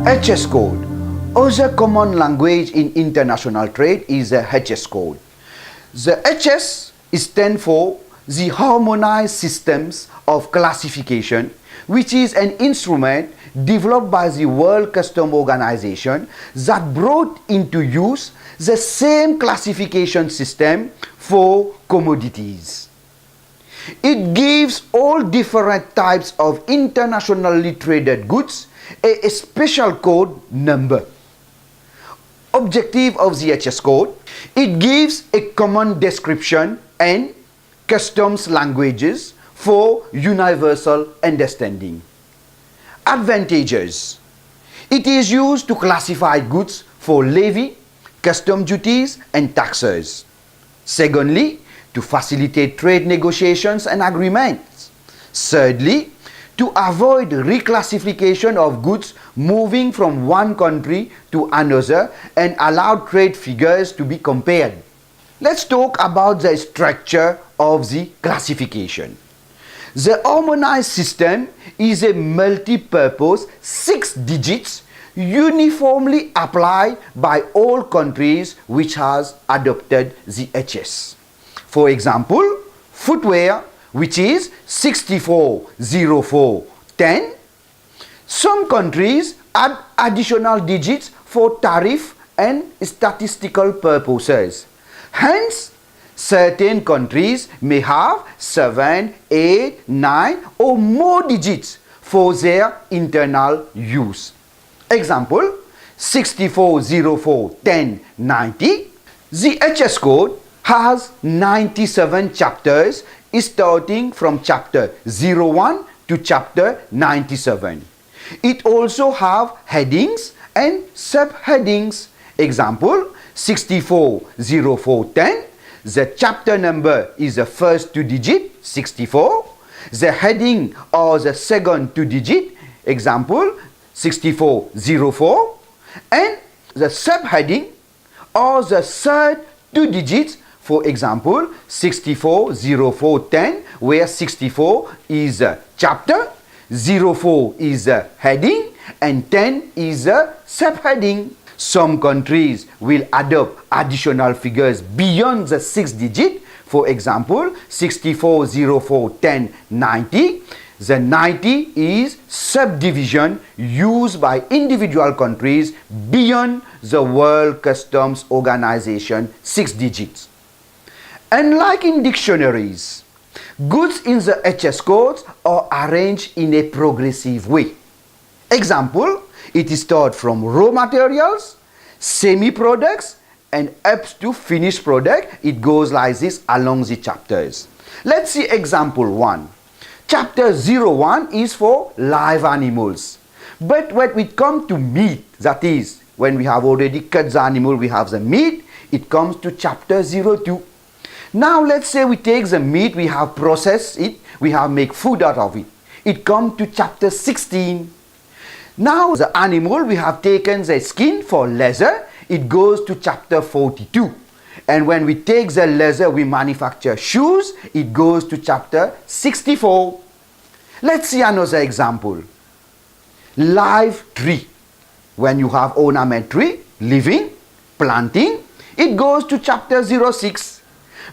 HS code. Other common language in international trade is the HS code. The HS stands for the Harmonized Systems of Classification, which is an instrument developed by the World Customs Organization that brought into use the same classification system for commodities. It gives all different types of internationally traded goods a special code number. Objective of the HS code: it gives a common description and customs languages for universal understanding. Advantages: it is used to classify goods for levy, custom duties and taxes. Secondly, to facilitate trade negotiations and agreements. Thirdly, to avoid reclassification of goods moving from one country to another and allow trade figures to be compared. Let's talk about the structure of the classification. The harmonized system is a multi-purpose 6 digits uniformly applied by all countries which has adopted the HS. For example, footwear, which is 640410. Some countries add additional digits for tariff and statistical purposes. Hence, certain countries may have 7, 8, 9 or more digits for their internal use. Example, 64041090. The HS code has 97 chapters starting from chapter 01 to chapter 97. It also have headings and subheadings. Example, 640410. The chapter number is the first 2 digit, 64. The heading or the second 2 digit, example, 6404. And the subheading or the third 2 digits, for example, 640410, where 64 is a chapter, 04 is a heading, and 10 is a subheading. Some countries will adopt additional figures beyond the 6 digit. For example, 64041090. The 90 is subdivision used by individual countries beyond the World Customs Organization 6 digits. Unlike in dictionaries, goods in the HS codes are arranged in a progressive way. Example, it is taught from raw materials, semi-products and up to finished product. It goes like this along the chapters. Let's see example 1. Chapter 01 is for live animals. But when we come to meat, that is, when we have already cut the animal, we have the meat, it comes to chapter 02. Now let's say we take the meat, we have processed it, we have make food out of it. It comes to chapter 16. Now the animal, we have taken the skin for leather, it goes to chapter 42. And when we take the leather, we manufacture shoes, it goes to chapter 64. Let's see another example. Live tree. When you have ornament tree, living, planting, it goes to chapter 06.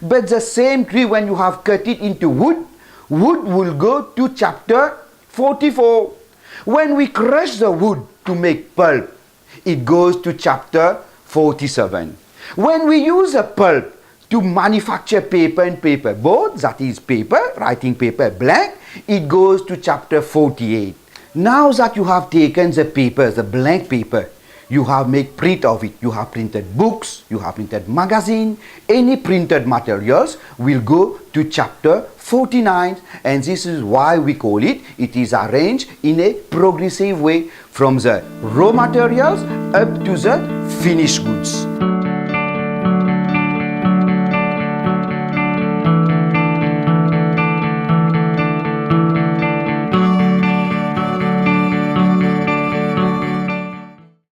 But the same tree, when you have cut it into wood, wood will go to chapter 44. When we crush the wood to make pulp, it goes to chapter 47. When we use a pulp to manufacture paper and paper board, that is paper, writing paper, blank, it goes to chapter 48. Now that you have taken the paper, the blank paper, you have made print of it. You have printed books, you have printed magazine, any printed materials will go to chapter 49, and this is why we call it, it is arranged in a progressive way from the raw materials up to the finished goods.